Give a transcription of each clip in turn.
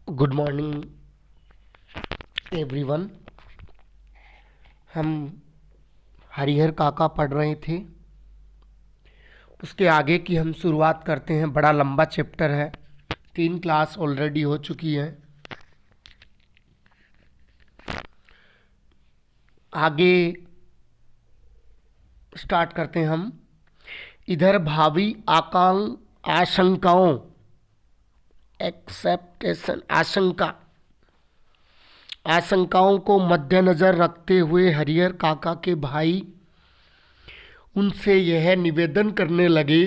Good morning everyone. हम हरिहर काका पढ़ रहे थे, उसके आगे की हम शुरुआत करते हैं। बड़ा लंबा चैप्टर है, 3 क्लास ऑलरेडी हो चुकी है। आगे स्टार्ट करते हैं हम। इधर भावी आकाल आशंकाओं एक्सेप्टेशन आशंकाओं को मद्देनज़र रखते हुए हरिहर काका के भाई उनसे यह निवेदन करने लगे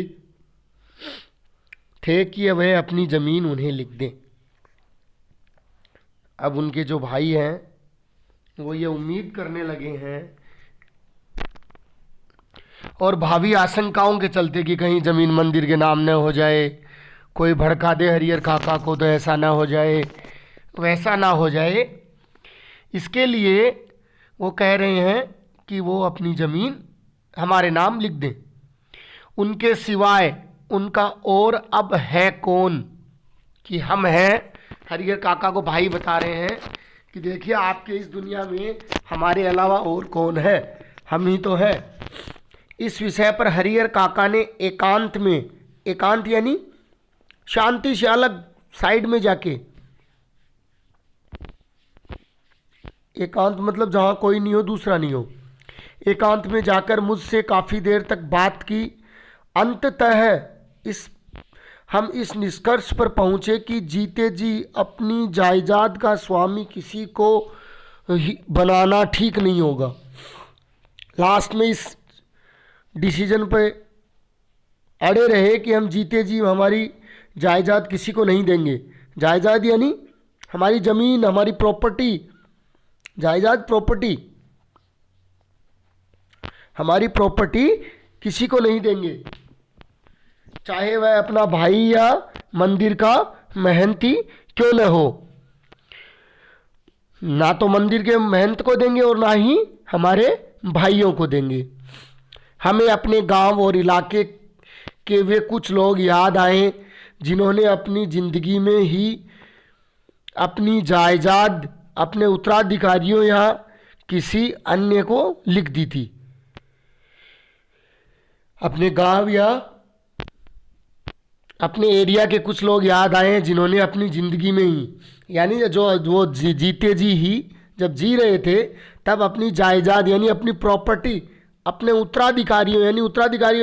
थे कि वह अपनी ज़मीन उन्हें लिख दें। अब उनके जो भाई हैं वो ये उम्मीद करने लगे हैं और भावी आशंकाओं के चलते कि कहीं ज़मीन मंदिर के नाम न हो जाए, कोई भड़का दे हरिहर काका को तो ऐसा ना हो जाए, वैसा ना हो जाए, इसके लिए वो कह रहे हैं कि वो अपनी ज़मीन हमारे नाम लिख दें। उनके सिवाय उनका और अब है कौन, कि हम हैं। हरिहर काका को भाई बता रहे हैं कि देखिए आपके इस दुनिया में हमारे अलावा और कौन है, हम ही तो हैं। इस विषय पर हरिहर काका ने एकांत में, एकांत यानी शांति से अलग साइड में जाके, एकांत मतलब जहाँ कोई नहीं हो दूसरा नहीं हो, एकांत में जाकर मुझसे काफ़ी देर तक बात की। अंततः हम इस निष्कर्ष पर पहुँचे कि जीते जी अपनी जायदाद का स्वामी किसी को बनाना ठीक नहीं होगा। लास्ट में इस डिसीजन पे अड़े रहे कि हम जीते जी हमारी जायदाद किसी को नहीं देंगे। जायदाद यानी हमारी ज़मीन, हमारी प्रॉपर्टी, जायदाद प्रॉपर्टी, हमारी प्रॉपर्टी किसी को नहीं देंगे, चाहे वह अपना भाई या मंदिर का महंती क्यों न हो। ना तो मंदिर के महंत को देंगे और ना ही हमारे भाइयों को देंगे। हमें अपने गांव और इलाके के वे कुछ लोग याद आए जिन्होंने अपनी ज़िंदगी में ही अपनी जायदाद अपने उत्तराधिकारियों या किसी अन्य को लिख दी थी। अपने गांव या अपने एरिया के कुछ लोग याद आए हैं जिन्होंने अपनी ज़िंदगी में ही, यानी जो वो जीते जी ही जब जी रहे थे तब अपनी जायदाद यानी अपनी प्रॉपर्टी अपने उत्तराधिकारियों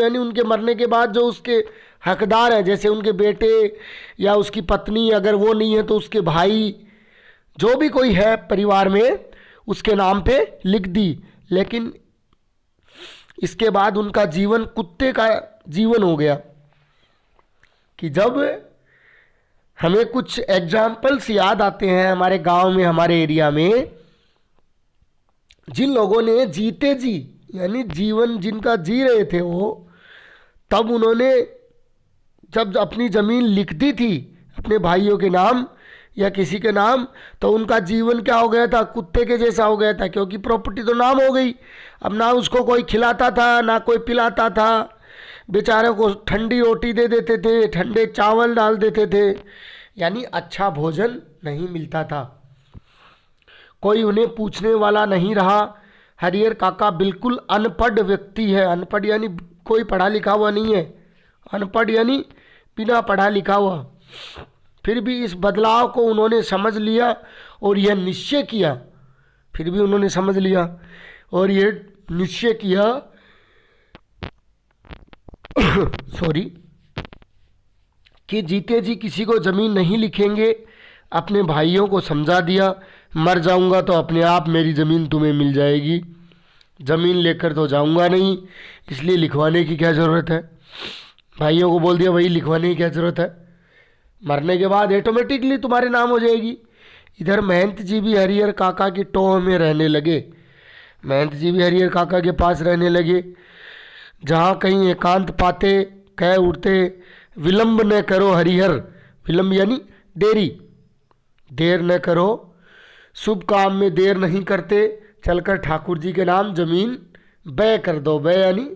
यानी उनके मरने के बाद जो उसके हकदार हैं, जैसे उनके बेटे या उसकी पत्नी, अगर वो नहीं है तो उसके भाई, जो भी कोई है परिवार में, उसके नाम पे लिख दी। लेकिन इसके बाद उनका जीवन कुत्ते का जीवन हो गया। कि जब हमें कुछ एग्जाम्पल्स याद आते हैं हमारे गांव में, हमारे एरिया में, जिन लोगों ने जीते जी यानी जीवन जिनका जी रहे थे वो, तब उन्होंने जब अपनी ज़मीन लिख दी थी अपने भाइयों के नाम या किसी के नाम, तो उनका जीवन क्या हो गया था, कुत्ते के जैसा हो गया था। क्योंकि प्रॉपर्टी तो नाम हो गई, अब ना उसको कोई खिलाता था ना कोई पिलाता था, बेचारे को ठंडी रोटी दे देते थे, ठंडे चावल डाल देते थे, यानी अच्छा भोजन नहीं मिलता था, कोई उन्हें पूछने वाला नहीं रहा। हरिहर काका बिल्कुल अनपढ़ व्यक्ति है। अनपढ़ यानी कोई पढ़ा लिखा हुआ नहीं है, अनपढ़ यानी बिना पढ़ा लिखा हुआ। फिर भी इस बदलाव को उन्होंने समझ लिया और यह निश्चय किया, फिर भी उन्होंने समझ लिया और यह निश्चय किया सॉरी कि जीते जी किसी को ज़मीन नहीं लिखेंगे। अपने भाइयों को समझा दिया, मर जाऊंगा तो अपने आप मेरी ज़मीन तुम्हें मिल जाएगी, ज़मीन लेकर तो जाऊंगा नहीं, इसलिए लिखवाने की क्या ज़रूरत है। भाइयों को बोल दिया वही लिखवाने की क्या ज़रूरत है, मरने के बाद ऑटोमेटिकली तुम्हारे नाम हो जाएगी। इधर महंत जी भी हरिहर काका की टोह में रहने लगे। महंत जी भी हरिहर काका के पास रहने लगे। जहाँ कहीं एकांत पाते कह उठते, विलंब न करो हरिहर, विलंब यानी देरी, देर न करो, शुभ काम में देर नहीं करते, चलकर ठाकुर जी के नाम जमीन बै कर दो। बै यानी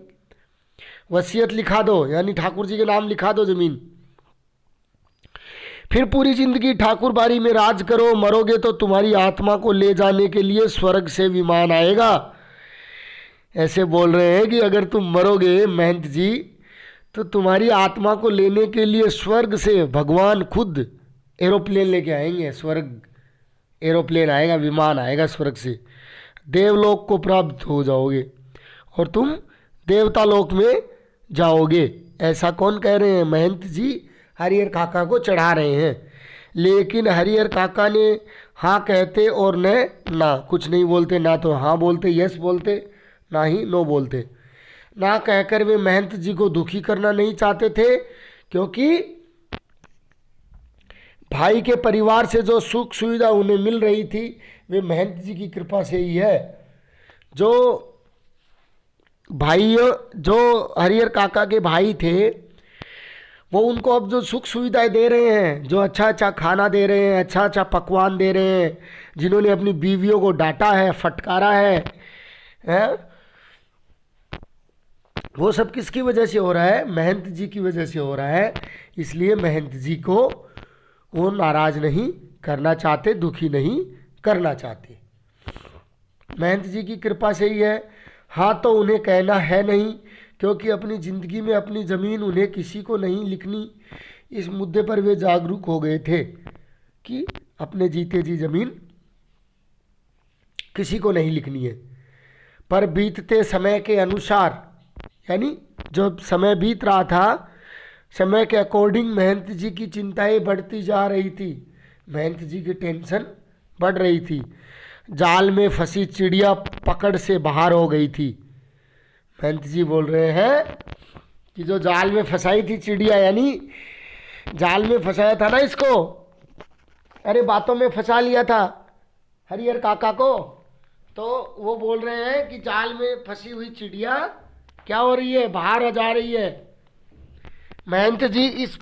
वसीयत लिखा दो, यानी ठाकुर जी के नाम लिखा दो जमीन। फिर पूरी जिंदगी ठाकुर बाड़ी में राज करो, मरोगे तो तुम्हारी आत्मा को ले जाने के लिए स्वर्ग से विमान आएगा। ऐसे बोल रहे हैं कि अगर तुम मरोगे महंत जी, तो तुम्हारी आत्मा को लेने के लिए स्वर्ग से भगवान खुद एरोप्लेन लेके आएंगे। स्वर्ग एरोप्लेन आएगा, विमान आएगा स्वर्ग से, देवलोक को प्राप्त हो जाओगे और तुम देवता लोक में जाओगे। ऐसा कौन कह रहे हैं? महंत जी हरिहर काका को चढ़ा रहे हैं। लेकिन हरिहर काका ने हाँ कहते और न ना, कुछ नहीं बोलते, ना तो हाँ बोलते, यस बोलते, ना ही नो बोलते। ना कहकर वे महंत जी को दुखी करना नहीं चाहते थे, क्योंकि भाई के परिवार से जो सुख सुविधा उन्हें मिल रही थी वे महंत जी की कृपा से ही है। जो भाई, जो हरिहर काका के भाई थे, वो उनको अब जो सुख सुविधाएं दे रहे हैं, जो अच्छा अच्छा खाना दे रहे हैं, अच्छा अच्छा पकवान दे रहे हैं, जिन्होंने अपनी बीवियों को डांटा है, फटकारा है? वो सब किसकी वजह से हो रहा है? महंत जी की वजह से हो रहा है। इसलिए महंत जी को वो नाराज नहीं करना चाहते, दुखी नहीं करना चाहते। महंत जी की कृपा से ही है। हाँ तो उन्हें कहना है नहीं, क्योंकि अपनी ज़िंदगी में अपनी ज़मीन उन्हें किसी को नहीं लिखनी, इस मुद्दे पर वे जागरूक हो गए थे कि अपने जीते जी ज़मीन किसी को नहीं लिखनी है। पर बीतते समय के अनुसार, यानी जो समय बीत रहा था, समय के अकॉर्डिंग महंत जी की चिंताएं बढ़ती जा रही थी, महंत जी की टेंशन बढ़ रही थी। जाल में फंसी चिड़िया पकड़ से बाहर हो गई थी। महंत जी बोल रहे हैं कि जो जाल में फंसाई थी चिड़िया, यानी जाल में फंसाया था ना इसको, अरे बातों में फंसा लिया था हरिहर काका को, तो वो बोल रहे हैं कि जाल में फंसी हुई चिड़िया क्या हो रही है? बाहर जा रही है। महंत जी इस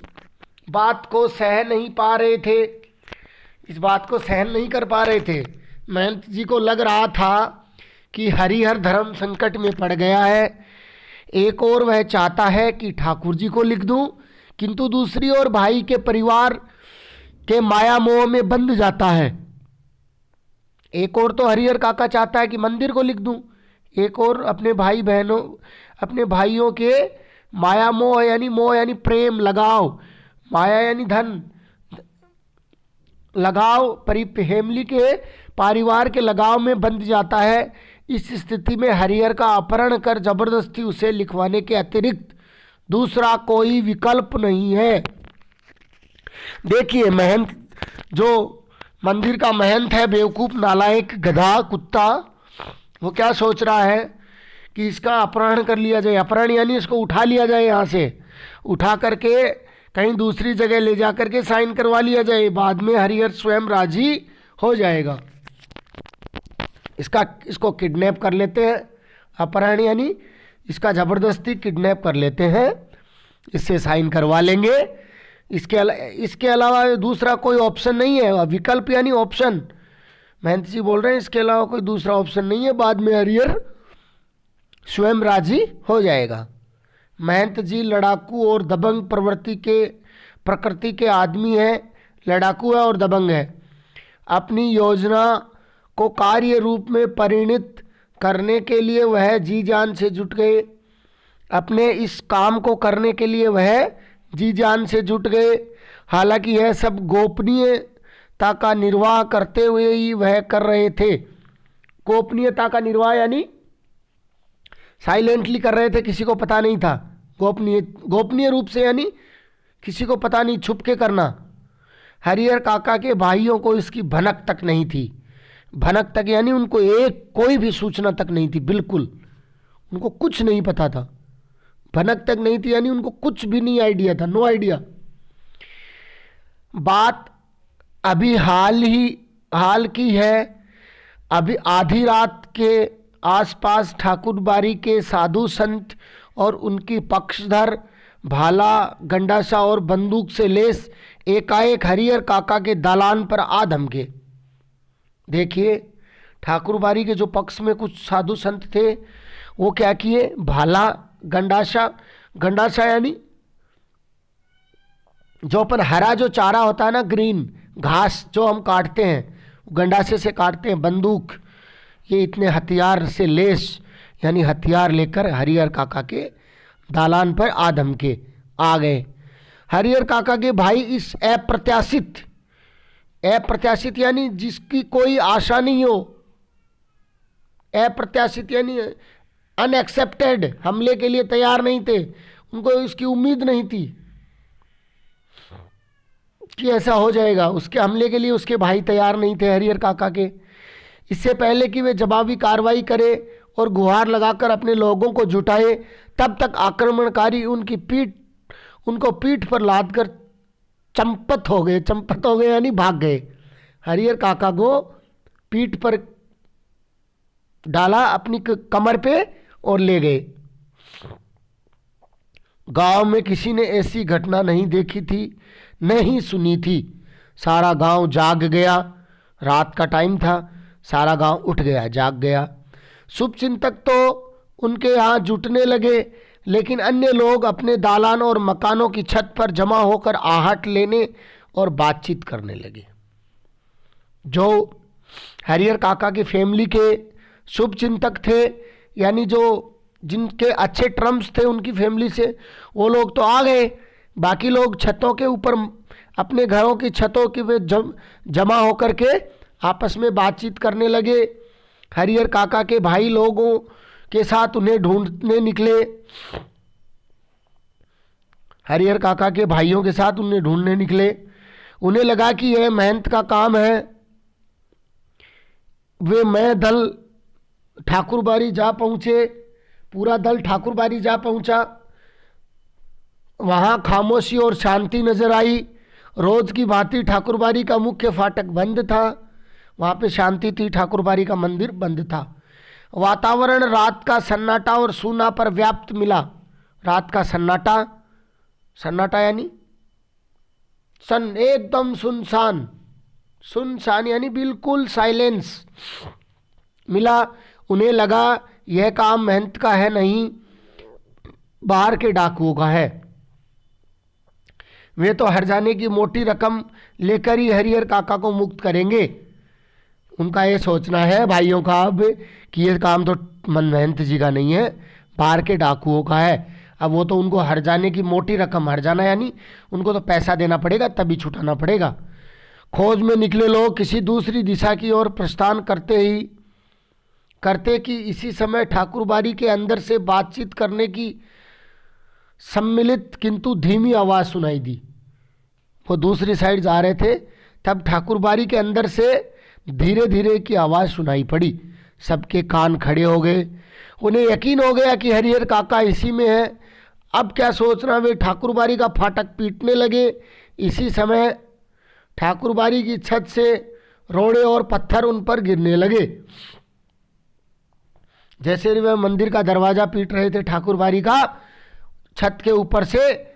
बात को सह नहीं पा रहे थे, इस बात को सहन नहीं कर पा रहे थे। महंत जी को लग रहा था कि हरिहर धर्म संकट में पड़ गया है। एक और वह चाहता है कि ठाकुर जी को लिख दूं, किंतु दूसरी ओर भाई के परिवार के माया मोह में बंध जाता है। एक और तो हरिहर काका चाहता है कि मंदिर को लिख दूं, एक और अपने भाई बहनों, अपने भाइयों के माया मोह यानी प्रेम लगाव, माया यानी धन, लगाव फैमिली के परिवार के लगाव में बंध जाता है। इस स्थिति में हरिहर का अपहरण कर जबरदस्ती उसे लिखवाने के अतिरिक्त दूसरा कोई विकल्प नहीं है। देखिए महंत, जो मंदिर का महंत है, बेवकूफ नालायक गधा कुत्ता, वो क्या सोच रहा है कि इसका अपहरण कर लिया जाए। अपहरण यानी इसको उठा लिया जाए, यहाँ से उठा करके कहीं दूसरी जगह ले जा करके साइन करवा लिया जाए, बाद में हरिहर स्वयं राजी हो जाएगा। इसको किडनैप कर लेते हैं, अपहरण यानी इसका ज़बरदस्ती किडनैप कर लेते हैं, इससे साइन करवा लेंगे। इसके अलावा दूसरा कोई ऑप्शन नहीं है, विकल्प यानी ऑप्शन। महंत जी बोल रहे हैं इसके अलावा कोई दूसरा ऑप्शन नहीं है, बाद में हरिहर स्वयं राजी हो जाएगा। महंत जी लड़ाकू और दबंग प्रकृति के आदमी है, लड़ाकू है और दबंग है। अपनी योजना को कार्य रूप में परिणित करने के लिए वह जी जान से जुट गए। अपने इस काम को करने के लिए वह जी जान से जुट गए। हालांकि यह सब गोपनीयता का निर्वाह करते हुए ही वह कर रहे थे। गोपनीयता का निर्वाह यानी साइलेंटली कर रहे थे, किसी को पता नहीं था। गोपनीय रूप से यानी किसी को पता नहीं, छुप के करना। हरिहर काका के भाइयों को इसकी भनक तक नहीं थी। भनक तक यानी उनको कोई भी सूचना तक नहीं थी, बिल्कुल उनको कुछ नहीं पता था। भनक तक नहीं थी यानी उनको कुछ भी नहीं आइडिया था, नो आइडिया। बात अभी हाल की है। अभी आधी रात के आसपास ठाकुर बाड़ी के साधु संत और उनकी पक्षधर भाला, गंडासा और बंदूक से लेस एकाएक हरिहर काका के दालान पर आ धमके। देखिए ठाकुर बाड़ी के जो पक्ष में कुछ साधु संत थे वो क्या किए, भाला, गंडासा यानी जो अपन हरा जो चारा होता है ना, ग्रीन घास जो हम काटते हैं, गंडासे से काटते हैं, बंदूक, ये इतने हथियार से लेस यानी हथियार लेकर हरिहर काका के दालान पर आदम के आ गए। हरिहर काका के भाई इस अप्रत्याशित यानी जिसकी कोई आशा नहीं हो, अप्रत्याशित यानी अनएक्सेप्टेड हमले के लिए तैयार नहीं थे। उनको इसकी उम्मीद नहीं थी कि ऐसा हो जाएगा। उसके हमले के लिए उसके भाई तैयार नहीं थे हरिहर काका के। इससे पहले कि वे जवाबी कार्रवाई करे और गुहार लगाकर अपने लोगों को जुटाए, तब तक आक्रमणकारी उनको पीठ पर लादकर चंपत हो गए यानी भाग गए। हरिहर काका को पीठ पर डाला अपनी कमर पे और ले गए। गांव में किसी ने ऐसी घटना नहीं देखी थी, नहीं सुनी थी। सारा गांव जाग गया। रात का टाइम था, सारा गांव उठ गया, जाग गया। शुभचिंतक तो उनके यहाँ जुटने लगे, लेकिन अन्य लोग अपने दालान और मकानों की छत पर जमा होकर आहट लेने और बातचीत करने लगे। जो हरिहर काका की फैमिली के शुभचिंतक थे, यानी जो जिनके अच्छे टर्म्स थे उनकी फैमिली से, वो लोग तो आ गए। बाकी लोग छतों के ऊपर अपने घरों की छतों के वे जमा होकर के आपस में बातचीत करने लगे। हरिहर काका के भाई लोगों के साथ उन्हें ढूंढने निकले। हरिहर काका के भाइयों के साथ उन्हें ढूंढने निकले। उन्हें लगा कि यह मेहनत का काम है। वे मैं दल ठाकुरबाड़ी जा पहुंचे। पूरा दल ठाकुरबाड़ी जा पहुंचा। वहां खामोशी और शांति नजर आई। रोज की भांति ठाकुरबाड़ी का मुख्य फाटक बंद था। वहां पे शांति थी, ठाकुरबाड़ी का मंदिर बंद था। वातावरण रात का सन्नाटा और सूना पर व्याप्त मिला। रात का सन्नाटा यानी एकदम सुनसान यानी बिल्कुल साइलेंस मिला। उन्हें लगा यह काम मेहनत का है नहीं, बाहर के डाकुओं का है। वे तो हरजाने की मोटी रकम लेकर ही हरिहर काका को मुक्त करेंगे। उनका ये सोचना है भाइयों का अब कि ये काम तो महंत जी का नहीं है, बाहर के डाकुओं का है। अब वो तो उनको हरजाने की मोटी रकम, हरजाना यानी उनको तो पैसा देना पड़ेगा, तभी छुटाना पड़ेगा। खोज में निकले लोग किसी दूसरी दिशा की ओर प्रस्थान करते कि इसी समय ठाकुरबाड़ी के अंदर से बातचीत करने की सम्मिलित किंतु धीमी आवाज़ सुनाई दी। वो दूसरी साइड जा रहे थे, तब ठाकुरबाड़ी के अंदर से धीरे धीरे की आवाज़ सुनाई पड़ी। सबके कान खड़े हो गए। उन्हें यकीन हो गया कि हरिहर काका इसी में है। अब क्या सोचना, वे ठाकुरबाड़ी का फाटक पीटने लगे। इसी समय ठाकुरबाड़ी की छत से रोड़े और पत्थर उन पर गिरने लगे। जैसे वे मंदिर का दरवाज़ा पीट रहे थे, ठाकुरबाड़ी का छत के ऊपर से,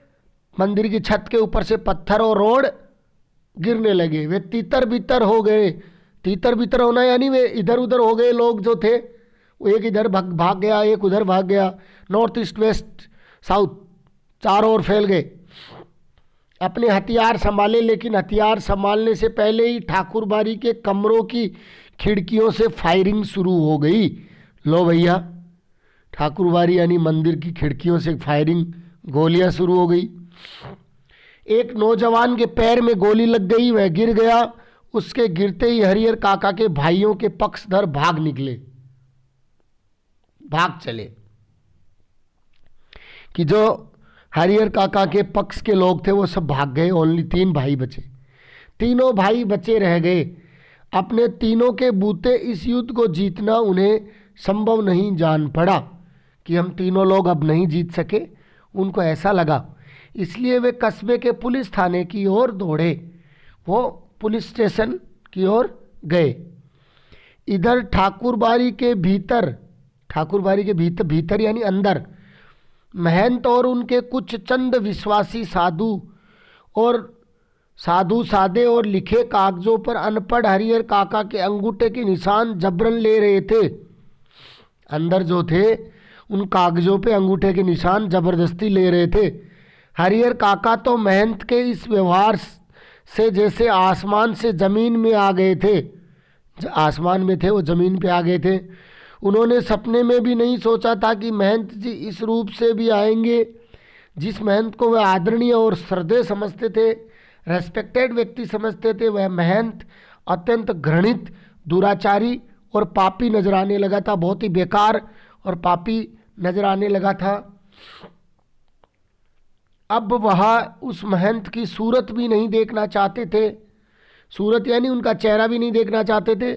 मंदिर की छत के ऊपर से पत्थर और रोड़ गिरने लगे। वे तीतर बितर हो गए। तीतर बितर होना यानी वे इधर उधर हो गए। लोग जो थे वो एक इधर भाग गया, एक उधर भाग गया, नॉर्थ ईस्ट वेस्ट साउथ चारों ओर फैल गए। अपने हथियार संभाले, लेकिन हथियार संभालने से पहले ही ठाकुरबाड़ी के कमरों की खिड़कियों से फायरिंग शुरू हो गई। लो भैया, ठाकुरबाड़ी यानी मंदिर की खिड़कियों से फायरिंग, गोलियां शुरू हो गई। एक नौजवान के पैर में गोली लग गई, वह गिर गया। उसके गिरते ही हरिहर काका के भाइयों के पक्षधर भाग चले। कि जो हरिहर काका के पक्ष के लोग थे वो सब भाग गए। ओनली 3 भाई बचे। तीनों भाई बचे रह गए। अपने तीनों के बूते इस युद्ध को जीतना उन्हें संभव नहीं जान पड़ा कि हम तीनों लोग अब नहीं जीत सके। उनको ऐसा लगा, इसलिए वे कस्बे के पुलिस थाने की ओर दौड़े। वो पुलिस स्टेशन की ओर गए। इधर ठाकुरबाड़ी के भीतर यानी अंदर महंत और उनके कुछ चंद विश्वासी साधु सादे और लिखे कागजों पर अनपढ़ हरिहर काका के अंगूठे के निशान जबरन ले रहे थे। अंदर जो थे उन कागजों पे अंगूठे के निशान जबरदस्ती ले रहे थे। हरिहर काका तो महंत के इस व्यवहार से जैसे आसमान से जमीन में आ गए थे। आसमान में थे वो जमीन पे आ गए थे। उन्होंने सपने में भी नहीं सोचा था कि महंत जी इस रूप से भी आएंगे। जिस महंत को वह आदरणीय और श्रद्धेय समझते थे, रेस्पेक्टेड व्यक्ति समझते थे, वह महंत अत्यंत घृणित, दुराचारी और पापी नजर आने लगा था। बहुत ही बेकार और पापी नजर आने लगा था। अब वह उस महंत की सूरत भी नहीं देखना चाहते थे। सूरत यानी उनका चेहरा भी नहीं देखना चाहते थे।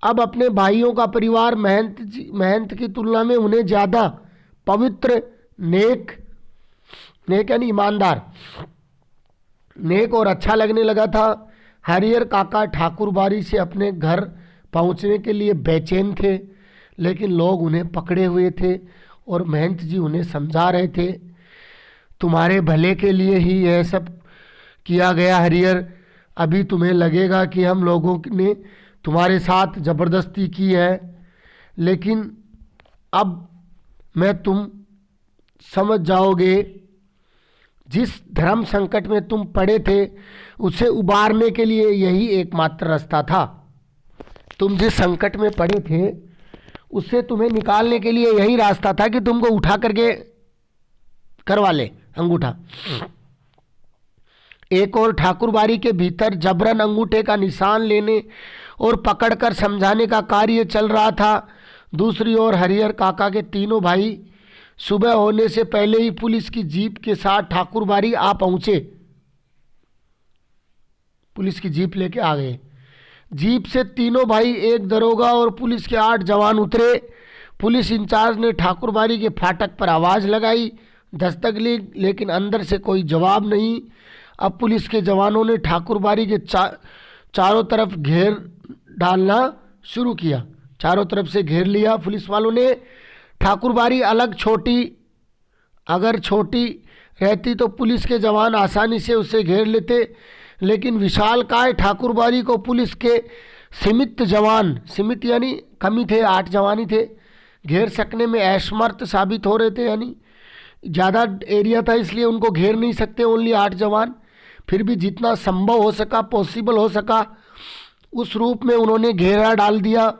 अब अपने भाइयों का परिवार महंत की तुलना में उन्हें ज़्यादा पवित्र, नेक यानी ईमानदार, नेक और अच्छा लगने लगा था। हरिहर काका ठाकुरबाड़ी से अपने घर पहुंचने के लिए बेचैन थे, लेकिन लोग उन्हें पकड़े हुए थे और महंत जी उन्हें समझा रहे थे, तुम्हारे भले के लिए ही यह सब किया गया हरिहर। अभी तुम्हें लगेगा कि हम लोगों ने तुम्हारे साथ ज़बरदस्ती की है, लेकिन अब मैं तुम समझ जाओगे। जिस धर्म संकट में तुम पड़े थे उसे उबारने के लिए यही एकमात्र रास्ता था। तुम जिस संकट में पड़े थे उससे तुम्हें निकालने के लिए यही रास्ता था कि तुमको उठा करके करवा ले अंगूठा। एक और ठाकुरबाड़ी के भीतर जबरन अंगूठे का निशान लेने और पकड़कर समझाने का कार्य चल रहा था। दूसरी ओर हरिहर काका के तीनों भाई सुबह होने से पहले ही पुलिस की जीप के साथ ठाकुरबाड़ी आ पहुंचे। पुलिस की जीप लेके आ गए। जीप से तीनों भाई, एक दरोगा और पुलिस के 8 जवान उतरे। पुलिस इंचार्ज ने ठाकुरबाड़ी के फाटक पर आवाज़ लगाई, दस्तक ली, लेकिन अंदर से कोई जवाब नहीं। अब पुलिस के जवानों ने ठाकुरबाड़ी के चारों तरफ घेर डालना शुरू किया। चारों तरफ से घेर लिया पुलिस वालों ने। ठाकुरबाड़ी अगर छोटी रहती तो पुलिस के जवान आसानी से उसे घेर लेते, लेकिन विशालकाय ठाकुरबाड़ी को पुलिस के सीमित यानी कमी थे, 8 जवान ही थे, घेर सकने में असमर्थ साबित हो रहे थे। यानी ज़्यादा एरिया था इसलिए उनको घेर नहीं सकते, ओनली 8 जवान। फिर भी जितना संभव हो सका, पॉसिबल हो सका, उस रूप में उन्होंने घेरा डाल दिया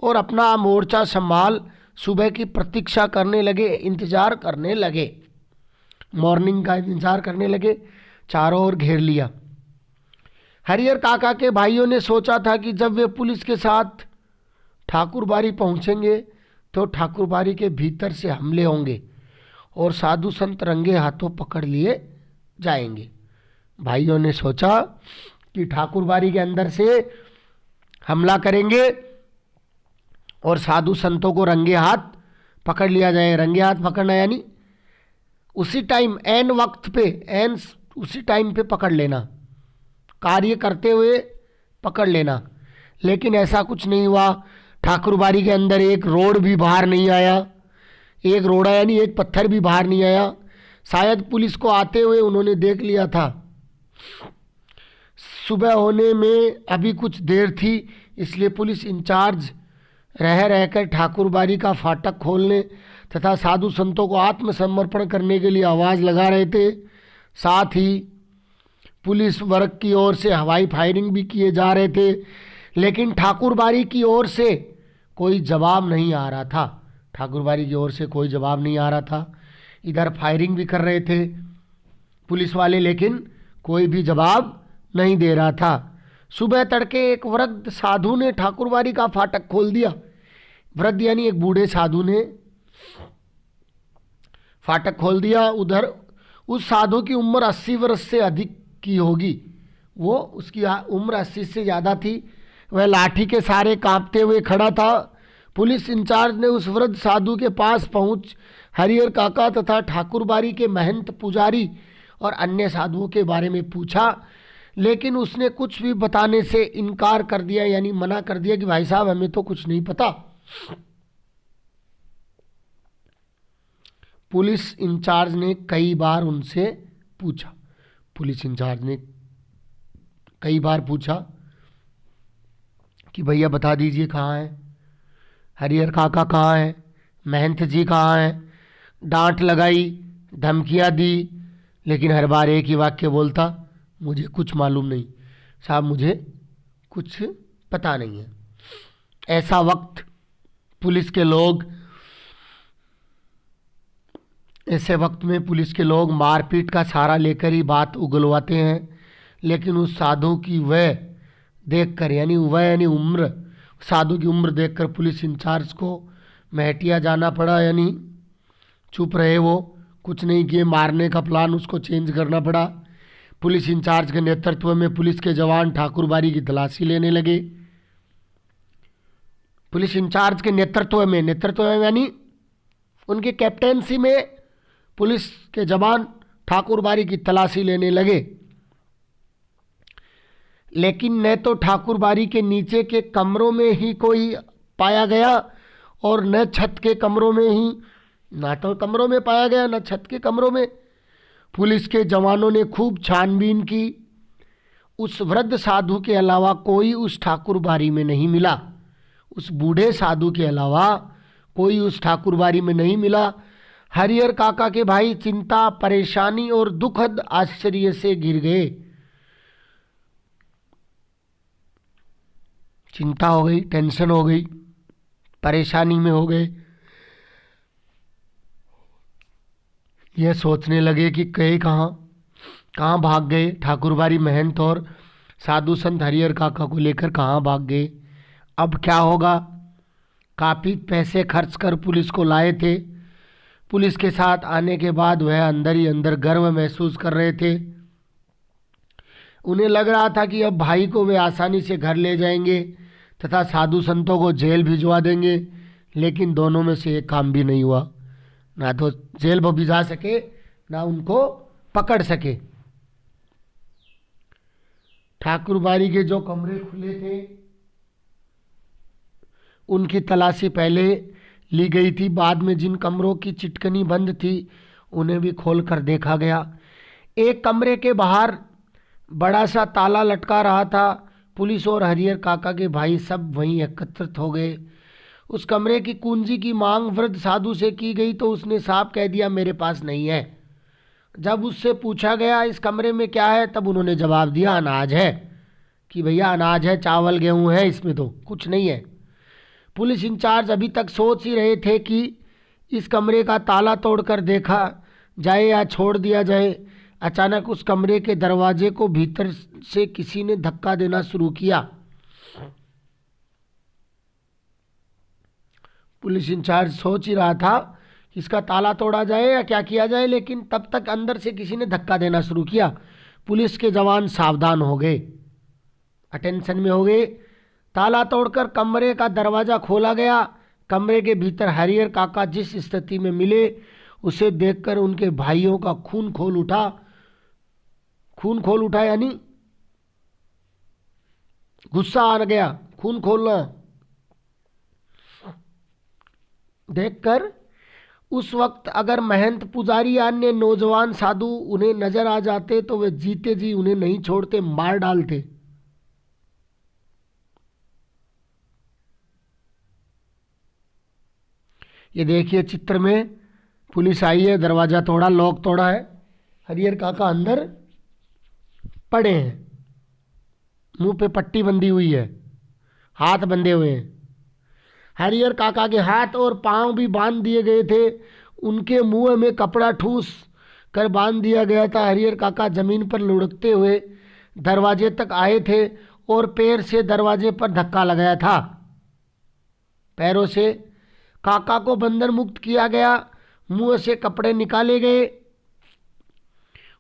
और अपना मोर्चा संभाल सुबह की प्रतीक्षा करने लगे, इंतज़ार करने लगे, मॉर्निंग का इंतज़ार करने लगे। चारों ओर घेर लिया। हरिहर काका के भाइयों ने सोचा था कि जब वे पुलिस के साथ ठाकुरबाड़ी पहुंचेंगे तो ठाकुरबाड़ी के भीतर से हमले होंगे और साधु संत रंगे हाथों पकड़ लिए जाएंगे। भाइयों ने सोचा कि ठाकुरबाड़ी के अंदर से हमला करेंगे और साधु संतों को रंगे हाथ पकड़ लिया जाए। रंगे हाथ पकड़ना यानी उसी टाइम, एन वक्त पे, उसी टाइम पे पकड़ लेना, कार्य करते हुए पकड़ लेना। लेकिन ऐसा कुछ नहीं हुआ। ठाकुरबाड़ी के अंदर एक रोड भी बाहर नहीं आया, एक रोड़ा यानी एक पत्थर भी बाहर नहीं आया। शायद पुलिस को आते हुए उन्होंने देख लिया था। सुबह होने में अभी कुछ देर थी, इसलिए पुलिस इंचार्ज रहकर ठाकुरबाड़ी का फाटक खोलने तथा साधु संतों को आत्मसमर्पण करने के लिए आवाज़ लगा रहे थे। साथ ही पुलिस वर्ग की ओर से हवाई फायरिंग भी किए जा रहे थे, लेकिन ठाकुरबाड़ी की ओर से कोई जवाब नहीं आ रहा था। ठाकुरबाड़ी की ओर से कोई जवाब नहीं आ रहा था। इधर फायरिंग भी कर रहे थे पुलिस वाले, लेकिन कोई भी जवाब नहीं दे रहा था। सुबह तड़के एक वृद्ध साधु ने ठाकुरबाड़ी का फाटक खोल दिया। वृद्ध यानी एक बूढ़े साधु ने फाटक खोल दिया। उधर उस साधु की उम्र 80 वर्ष से अधिक की होगी। उसकी उम्र 80 से ज़्यादा थी। वह लाठी के सहारे कांपते हुए खड़ा था। पुलिस इंचार्ज ने उस वृद्ध साधु के पास पहुंच हरिहर काका तथा ठाकुरबाड़ी के महंत, पुजारी और अन्य साधुओं के बारे में पूछा, लेकिन उसने कुछ भी बताने से इनकार कर दिया, यानी मना कर दिया कि भाई साहब हमें तो कुछ नहीं पता। पुलिस इंचार्ज ने कई बार उनसे पूछा। पुलिस इंचार्ज ने कई बार पूछा कि भैया बता दीजिए कहाँ है, हरिहर काका कहाँ है, महंत जी कहाँ हैं। डांट लगाई, धमकियाँ दी, लेकिन हर बार एक ही वाक्य बोलता, मुझे कुछ मालूम नहीं साहब, मुझे कुछ पता नहीं है। ऐसा वक्त पुलिस के लोग ऐसे वक्त में पुलिस के लोग मारपीट का सहारा लेकर ही बात उगलवाते हैं। लेकिन उस साधु की वह देखकर, यानी वह यानी उम्र, साधु की उम्र देखकर पुलिस इंचार्ज को महटिया जाना पड़ा, यानी चुप रहे वो, कुछ नहीं किए। मारने का प्लान उसको चेंज करना पड़ा। पुलिस इंचार्ज के नेतृत्व में पुलिस के जवान ठाकुरबाड़ी की तलाशी लेने लगे। पुलिस इंचार्ज के नेतृत्व में यानी उनकी कैप्टेंसी में पुलिस के जवान ठाकुरबाड़ी की तलाशी लेने लगे। लेकिन न तो ठाकुरबाड़ी के नीचे के कमरों में ही कोई पाया गया और न छत के कमरों में ही, ना तो कमरों में पाया गया न छत के कमरों में। पुलिस के जवानों ने खूब छानबीन की। उस वृद्ध साधु के अलावा कोई उस ठाकुरबाड़ी में नहीं मिला। उस बूढ़े साधु के अलावा कोई उस ठाकुरबाड़ी में नहीं मिला। हरिहर काका के भाई चिंता, परेशानी और दुखद आश्चर्य से घिर गए। चिंता हो गई, टेंशन हो गई, परेशानी में हो गए। यह सोचने लगे कि कहे कहाँ भाग गए। ठाकुरबाड़ी महंत और साधु संत हरिहर काका को लेकर कहाँ भाग गए। अब क्या होगा। काफ़ी पैसे खर्च कर पुलिस को लाए थे। पुलिस के साथ आने के बाद वह अंदर ही अंदर गर्व महसूस कर रहे थे। उन्हें लग रहा था कि अब भाई को वे आसानी से घर ले जाएंगे तथा साधु संतों को जेल भिजवा देंगे। लेकिन दोनों में से एक काम भी नहीं हुआ। ना तो जेल भिजा सके, ना उनको पकड़ सके। ठाकुरबाड़ी के जो कमरे खुले थे उनकी तलाशी पहले ली गई थी। बाद में जिन कमरों की चिटकनी बंद थी उन्हें भी खोलकर देखा गया। एक कमरे के बाहर बड़ा सा ताला लटका रहा था। पुलिस और हरिहर काका के भाई सब वहीं एकत्रित हो गए। उस कमरे की कुंजी की मांग वृद्ध साधु से की गई तो उसने साफ कह दिया, मेरे पास नहीं है। जब उससे पूछा गया इस कमरे में क्या है, तब उन्होंने जवाब दिया, अनाज है। कि भैया अनाज है, चावल गेहूं है, इसमें तो कुछ नहीं है। पुलिस इंचार्ज अभी तक सोच ही रहे थे कि इस कमरे का ताला तोड़कर देखा जाए या छोड़ दिया जाए। अचानक उस कमरे के दरवाजे को भीतर से किसी ने धक्का देना शुरू किया। पुलिस इंचार्ज सोच ही रहा था कि इसका ताला तोड़ा जाए या क्या किया जाए, लेकिन तब तक अंदर से किसी ने धक्का देना शुरू किया। पुलिस के जवान सावधान हो गए, अटेंशन में हो गए। ताला तोड़कर कमरे का दरवाज़ा खोला गया। कमरे के भीतर हरिहर काका जिस स्थिति में मिले उसे देखकर उनके भाइयों का खून खोल उठा। खून खोल उठा यानी गुस्सा आ गया, खून खोलना देखकर। उस वक्त अगर महंत पुजारी या अन्य नौजवान साधु उन्हें नजर आ जाते तो वे जीते जी उन्हें नहीं छोड़ते, मार डालते। ये देखिए चित्र में पुलिस आई है, दरवाज़ा तोड़ा, लॉक तोड़ा है। हरिहर काका अंदर पड़े हैं, मुंह पे पट्टी बंधी हुई है, हाथ बंधे हुए हैं। हरिहर काका के हाथ और पांव भी बांध दिए गए थे। उनके मुंह में कपड़ा ठूस कर बांध दिया गया था। हरिहर काका जमीन पर लुढ़कते हुए दरवाजे तक आए थे और पैर से दरवाजे पर धक्का लगाया था। पैरों से काका को बंधन मुक्त किया गया। मुंह से कपड़े निकाले गए,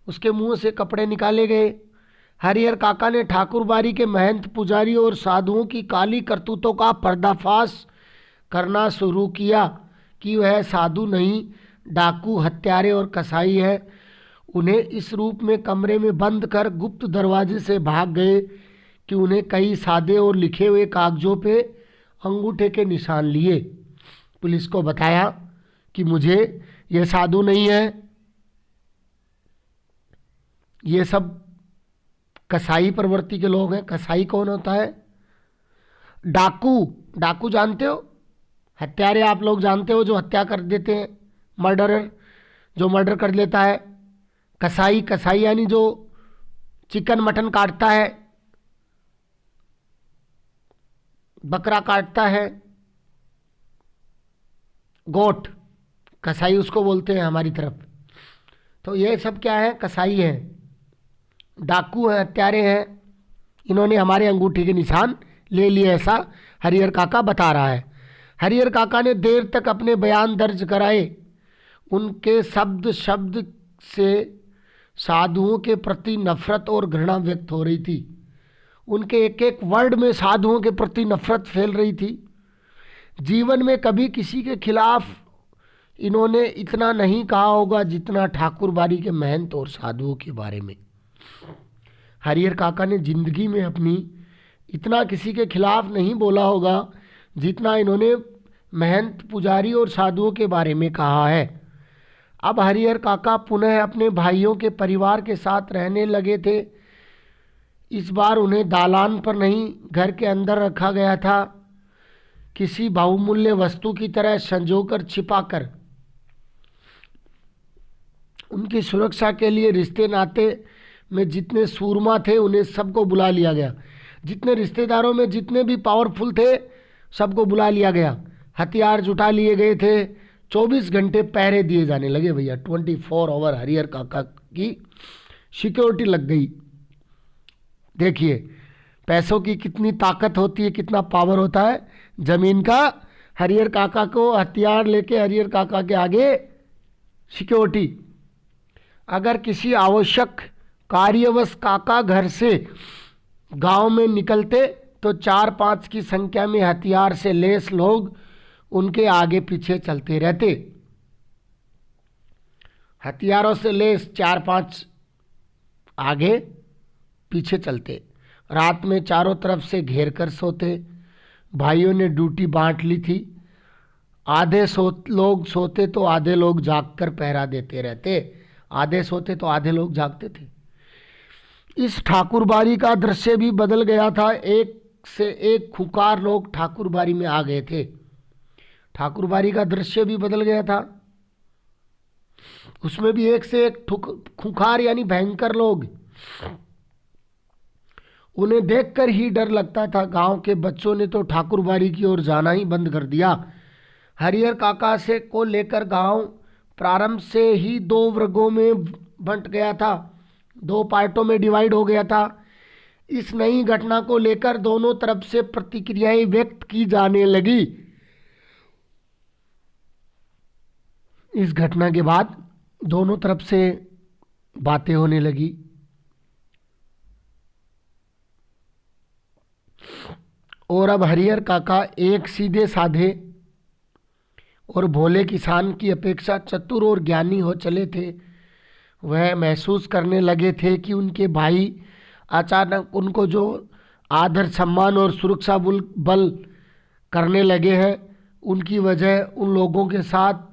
उसके मुंह से कपड़े निकाले गए। हरिहर काका ने ठाकुरबाड़ी के महंत, पुजारी और साधुओं की काली करतूतों का पर्दाफाश करना शुरू किया कि वह साधु नहीं, डाकू, हत्यारे और कसाई है। उन्हें इस रूप में कमरे में बंद कर गुप्त दरवाजे से भाग गए कि उन्हें कई सादे और लिखे हुए कागजों पे अंगूठे के निशान लिए। पुलिस को बताया कि मुझे ये साधु नहीं है, ये सब कसाई प्रवृत्ति के लोग हैं। कसाई कौन होता है? डाकू, डाकू जानते हो? हत्यारे आप लोग जानते हो, जो हत्या कर देते हैं, मर्डरर जो मर्डर कर लेता है। कसाई, कसाई यानी जो चिकन मटन काटता है, बकरा काटता है, गोट, कसाई उसको बोलते हैं हमारी तरफ। तो ये सब क्या है? कसाई हैं, डाकू हैं, हत्यारे हैं। इन्होंने हमारे अंगूठी के निशान ले लिए, ऐसा हरिहर काका बता रहा है। हरिहर काका ने देर तक अपने बयान दर्ज कराए। उनके शब्द शब्द से साधुओं के प्रति नफरत और घृणा व्यक्त हो रही थी। उनके एक एक वर्ड में साधुओं के प्रति नफरत फैल रही थी। जीवन में कभी किसी के खिलाफ इन्होंने इतना नहीं कहा होगा जितना ठाकुर बाड़ी के महंत और साधुओं के बारे में। हरिहर काका ने जिंदगी में अपनी इतना किसी के खिलाफ नहीं बोला होगा जितना इन्होंने महंत, पुजारी और साधुओं के बारे में कहा है। अब हरिहर काका पुनः अपने भाइयों के परिवार के साथ रहने लगे थे। इस बार उन्हें दालान पर नहीं, घर के अंदर रखा गया था, किसी बहुमूल्य वस्तु की तरह संजोकर छिपाकर। उनकी सुरक्षा के लिए रिश्ते नाते में जितने सूरमा थे उन्हें सबको बुला लिया गया। जितने रिश्तेदारों में जितने भी पावरफुल थे सबको बुला लिया गया। हथियार जुटा लिए गए थे। 24 घंटे पहरे दिए जाने लगे भैया। 24 आवर हरिहर काका की सिक्योरिटी लग गई। देखिए पैसों की कितनी ताकत होती है, कितना पावर होता है जमीन का। हरिहर काका को हथियार लेके हरिहर काका के आगे सिक्योरिटी। अगर किसी आवश्यक कार्यवश काका घर से गांव में निकलते तो 4-5 की संख्या में हथियार से लेस लोग उनके आगे पीछे चलते रहते। हथियारों से लेस 4-5 आगे पीछे चलते। रात में चारों तरफ से घेर कर सोते। भाइयों ने ड्यूटी बांट ली थी। आधे लोग सोते तो आधे लोग जागकर पहरा देते रहते। आधे सोते तो आधे लोग जागते थे। इस ठाकुरबाड़ी का दृश्य भी बदल गया था। एक से एक खुंखार लोग ठाकुरबाड़ी में आ गए थे। ठाकुरबाड़ी का दृश्य भी बदल गया था। उसमें भी एक से एक खुंखार यानी भयंकर लोग। उन्हें देखकर ही डर लगता था। गांव के बच्चों ने तो ठाकुरबाड़ी की ओर जाना ही बंद कर दिया। हरिहर काका से को लेकर गांव प्रारंभ से ही 2 वर्गों में बंट गया था, 2 पार्टों में डिवाइड हो गया था। इस नई घटना को लेकर दोनों तरफ से प्रतिक्रियाएं व्यक्त की जाने लगी। इस घटना के बाद दोनों तरफ से बातें होने लगी। और अब हरिहर काका एक सीधे साधे और भोले किसान की अपेक्षा चतुर और ज्ञानी हो चले थे। वह महसूस करने लगे थे कि उनके भाई अचानक उनको जो आदर, सम्मान और सुरक्षा बल करने लगे हैं, उनकी वजह उन लोगों के साथ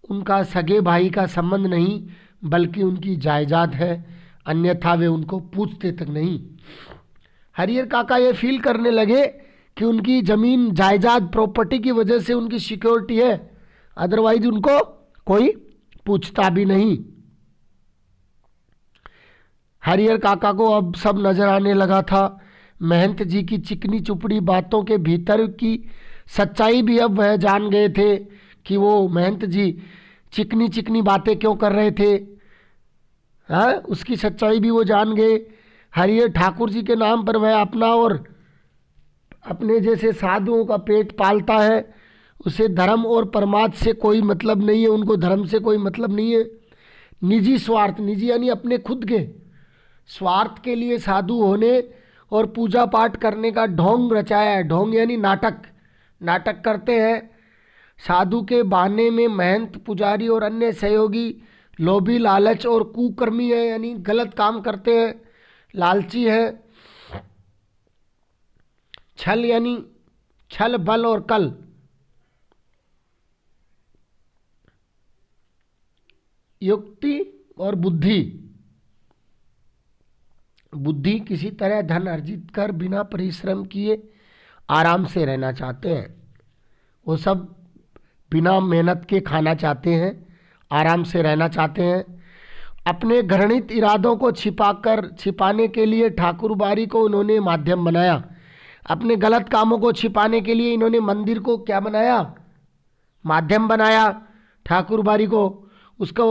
उनका सगे भाई का संबंध नहीं बल्कि उनकी जायदाद है, अन्यथा वे उनको पूछते तक नहीं। हरिहर काका ये फील करने लगे कि उनकी ज़मीन, जायदाद, प्रॉपर्टी की वजह से उनकी सिक्योरिटी है, अदरवाइज उनको कोई पूछता भी नहीं। हरिहर काका को अब सब नजर आने लगा था। महंत जी की चिकनी चुपड़ी बातों के भीतर की सच्चाई भी अब वह जान गए थे कि वो महंत जी चिकनी चिकनी बातें क्यों कर रहे थे। हाँ, उसकी सच्चाई भी वो जान गए। हरिहर ठाकुर जी के नाम पर वह अपना और अपने जैसे साधुओं का पेट पालता है। उसे धर्म और परमार्थ से कोई मतलब नहीं है। उनको धर्म से कोई मतलब नहीं है। निजी स्वार्थ, निजी यानी अपने खुद के स्वार्थ के लिए साधु होने और पूजा पाठ करने का ढोंग रचाया है। ढोंग यानी नाटक, नाटक करते हैं। साधु के बहाने में महंत, पुजारी और अन्य सहयोगी लोभी, लालच और कुकर्मी है, यानी गलत काम करते हैं, लालची है। छल यानी छल, बल और कल। युक्ति और बुद्धि। बुद्धि किसी तरह धन अर्जित कर बिना परिश्रम किए आराम से रहना चाहते हैं। वो सब बिना मेहनत के खाना चाहते हैं, आराम से रहना चाहते हैं। अपने घृणित इरादों को छिपाने के लिए ठाकुर बारी को उन्होंने माध्यम बनाया। अपने गलत कामों को छिपाने के लिए इन्होंने मंदिर को क्या बनाया, माध्यम बनाया। ठाकुर बारी को उसको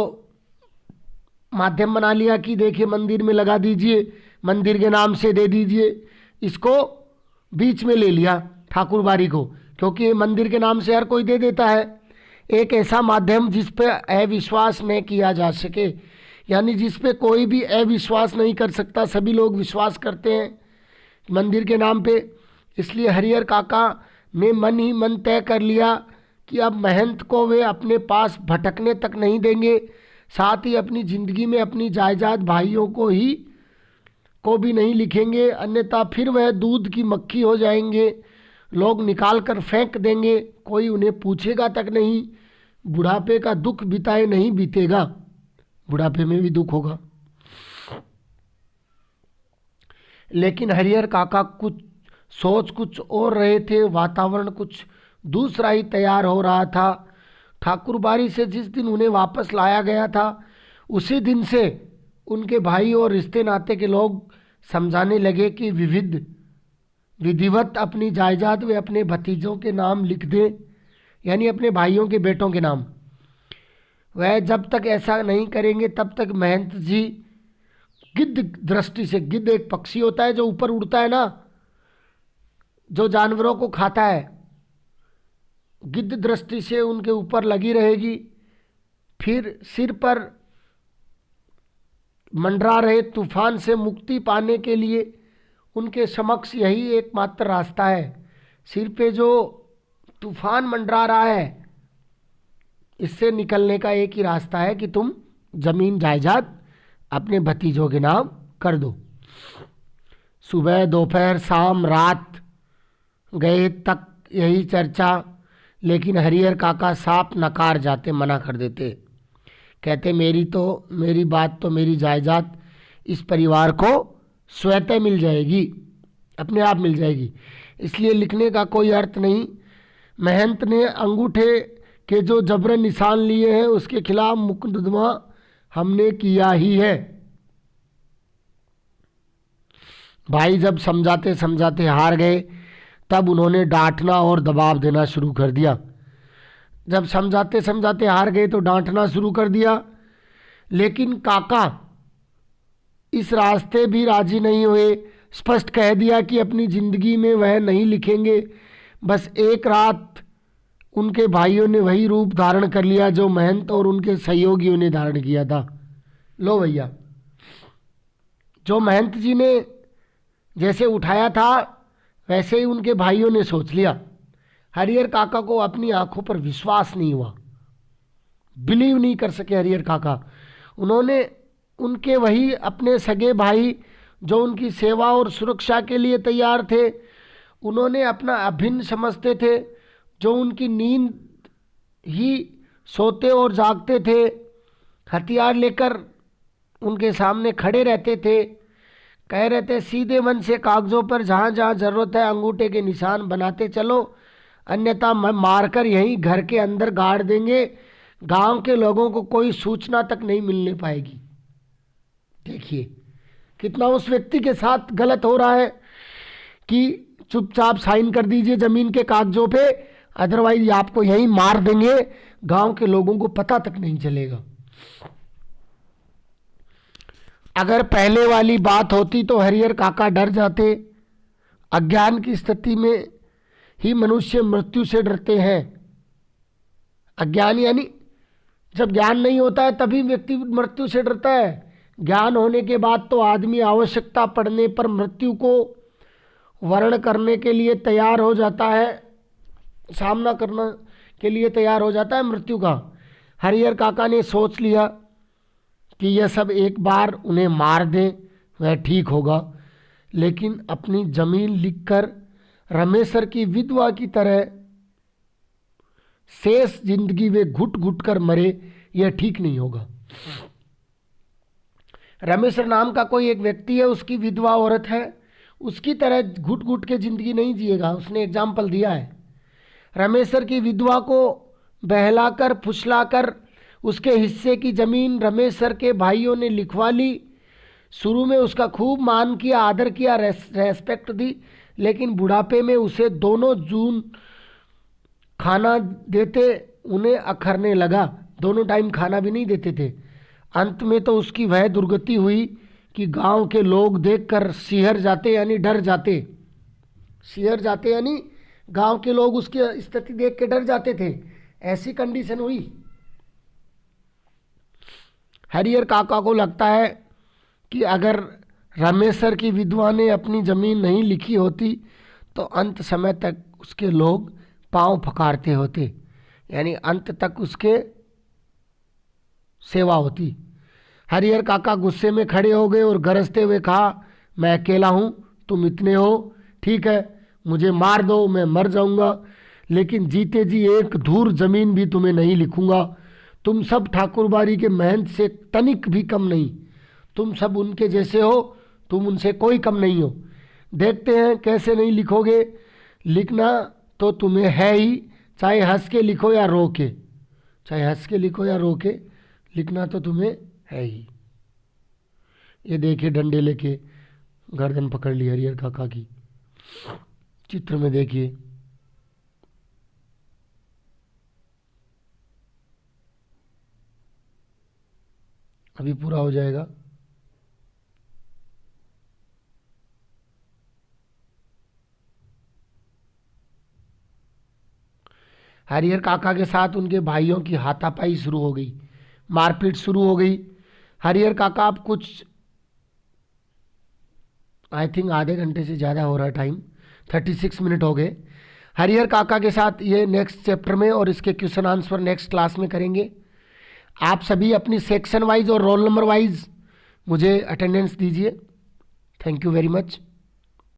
माध्यम बना लिया कि देखिए मंदिर में लगा दीजिए, मंदिर के नाम से दे दीजिए। इसको बीच में ले लिया ठाकुर बारी को, क्योंकि मंदिर के नाम से हर कोई दे देता है। एक ऐसा माध्यम जिस पे अविश्वास न किया जा सके, यानी जिस पे कोई भी अविश्वास नहीं कर सकता, सभी लोग विश्वास करते हैं मंदिर के नाम पे। इसलिए हरिहर काका ने मन ही मन तय कर लिया कि अब महंत को वे अपने पास भटकने तक नहीं देंगे, साथ ही अपनी ज़िंदगी में अपनी जायदाद भाइयों को भी नहीं लिखेंगे, अन्यथा फिर वह दूध की मक्खी हो जाएंगे, लोग निकाल कर फेंक देंगे, कोई उन्हें पूछेगा तक नहीं। बुढ़ापे का दुख बिताए नहीं बीतेगा, बुढ़ापे में भी दुख होगा। लेकिन हरिहर काका कुछ और रहे थे, वातावरण कुछ दूसरा ही तैयार हो रहा था। ठाकुर बारी से जिस दिन उन्हें वापस लाया गया था, उसी दिन से उनके भाई और रिश्ते नाते के लोग समझाने लगे कि विधिवत अपनी जायदाद वे अपने भतीजों के नाम लिख दें, यानी अपने भाइयों के बेटों के नाम। वह जब तक ऐसा नहीं करेंगे तब तक महंत जी गिद्ध दृष्टि से, गिद्ध एक पक्षी होता है जो ऊपर उड़ता है ना, जो जानवरों को खाता है, गिद्ध दृष्टि से उनके ऊपर लगी रहेगी। फिर सिर पर मंडरा रहे तूफान से मुक्ति पाने के लिए उनके समक्ष यही एकमात्र रास्ता है। सिर पे जो तूफान मंडरा रहा है, इससे निकलने का एक ही रास्ता है कि तुम जमीन जायदाद अपने भतीजों के नाम कर दो। सुबह दोपहर शाम रात गए तक यही चर्चा, लेकिन हरिहर काका साफ नकार जाते, मना कर देते। कहते मेरी बात तो मेरी जायदाद इस परिवार को स्वतः मिल जाएगी, अपने आप मिल जाएगी, इसलिए लिखने का कोई अर्थ नहीं। महंत ने अंगूठे के जो जबरन निशान लिए हैं उसके खिलाफ मुकदमा हमने किया ही है। भाई जब समझाते समझाते हार गए, तब उन्होंने डांटना और दबाव देना शुरू कर दिया। जब समझाते समझाते हार गए तो डांटना शुरू कर दिया, लेकिन काका इस रास्ते भी राजी नहीं हुए। स्पष्ट कह दिया कि अपनी ज़िंदगी में वह नहीं लिखेंगे। बस एक रात उनके भाइयों ने वही रूप धारण कर लिया जो महंत और उनके सहयोगियों ने धारण किया था। लो भैया, जो महंत जी ने जैसे उठाया था वैसे ही उनके भाइयों ने सोच लिया। हरिहर काका को अपनी आंखों पर विश्वास नहीं हुआ, बिलीव नहीं कर सके हरिहर काका। उन्होंने उनके वही अपने सगे भाई जो उनकी सेवा और सुरक्षा के लिए तैयार थे, उन्होंने अपना अभिन्न समझते थे, जो उनकी नींद ही सोते और जागते थे, हथियार लेकर उनके सामने खड़े रहते थे, कह रहे थे सीधे मन से कागजों पर जहाँ जहाँ ज़रूरत है अंगूठे के निशान बनाते चलो, अन्यथा मारकर यहीं घर के अंदर गाड़ देंगे, गांव के लोगों को कोई सूचना तक नहीं मिलने पाएगी। देखिए कितना उस व्यक्ति के साथ गलत हो रहा है कि चुपचाप साइन कर दीजिए ज़मीन के कागजों पे, अदरवाइज आपको यहीं मार देंगे, गांव के लोगों को पता तक नहीं चलेगा। अगर पहले वाली बात होती तो हरिहर काका डर जाते। अज्ञान की स्थिति में ही मनुष्य मृत्यु से डरते हैं। अज्ञान यानी जब ज्ञान नहीं होता है तभी व्यक्ति मृत्यु से डरता है। ज्ञान होने के बाद तो आदमी आवश्यकता पड़ने पर मृत्यु को वर्ण करने के लिए तैयार हो जाता है, सामना करने के लिए तैयार हो जाता है मृत्यु का। हरिहर काका ने सोच लिया कि यह सब एक बार उन्हें मार दें वह ठीक होगा, लेकिन अपनी जमीन लिखकर रमेशर की विधवा की तरह शेष जिंदगी वे घुट घुट कर मरे, यह ठीक नहीं होगा। रमेशर नाम का कोई एक व्यक्ति है, उसकी विधवा औरत है, उसकी तरह घुट घुट के जिंदगी नहीं जिएगा। उसने एग्जाम्पल दिया है। रमेशर की विधवा को बहलाकर फुसलाकर उसके हिस्से की जमीन रमेश सर के भाइयों ने लिखवा ली। शुरू में उसका खूब मान किया, आदर किया, रेस्पेक्ट दी, लेकिन बुढ़ापे में उसे दोनों जून खाना देते, उन्हें अखरने लगा। दोनों टाइम खाना भी नहीं देते थे। अंत में तो उसकी वह दुर्गति हुई कि गांव के लोग देखकर सिहर जाते यानी डर जाते। सिहर जाते यानी गांव के लोग उसकी स्थिति देख के डर जाते थे। ऐसी कंडीशन हुई। हरिहर काका को लगता है कि अगर रमेश सर की विधवा ने अपनी जमीन नहीं लिखी होती तो अंत समय तक उसके लोग पांव फकारते होते, यानी अंत तक उसके सेवा होती। हरिहर काका गुस्से में खड़े हो गए और गरजते हुए कहा, मैं अकेला हूँ, तुम इतने हो, ठीक है, मुझे मार दो, मैं मर जाऊंगा, लेकिन जीते जी एक धूर जमीन भी तुम्हें नहीं लिखूंगा। तुम सब ठाकुरबाड़ी के महंत से तनिक भी कम नहीं, तुम सब उनके जैसे हो, तुम उनसे कोई कम नहीं हो। देखते हैं कैसे नहीं लिखोगे। लिखना तो तुम्हें है ही, चाहे हंस के लिखो या रो के, चाहे हंस के लिखो या रो के, लिखना तो तुम्हें है ही। ये देखिए डंडे लेके गर्दन पकड़ ली हरिहर काका की। चित्र में देखिए, अभी पूरा हो जाएगा। हरिहर काका के साथ उनके भाइयों की हाथापाई शुरू हो गई, मारपीट शुरू हो गई। हरिहर काका अब कुछ आई थिंक आधे घंटे से ज़्यादा हो रहा है टाइम, 36 मिनट हो गए। हरिहर काका के साथ ये नेक्स्ट चैप्टर में और इसके क्वेश्चन आंसर नेक्स्ट क्लास में करेंगे। आप सभी अपनी सेक्शन वाइज और रोल नंबर वाइज मुझे अटेंडेंस दीजिए। Thank you very much.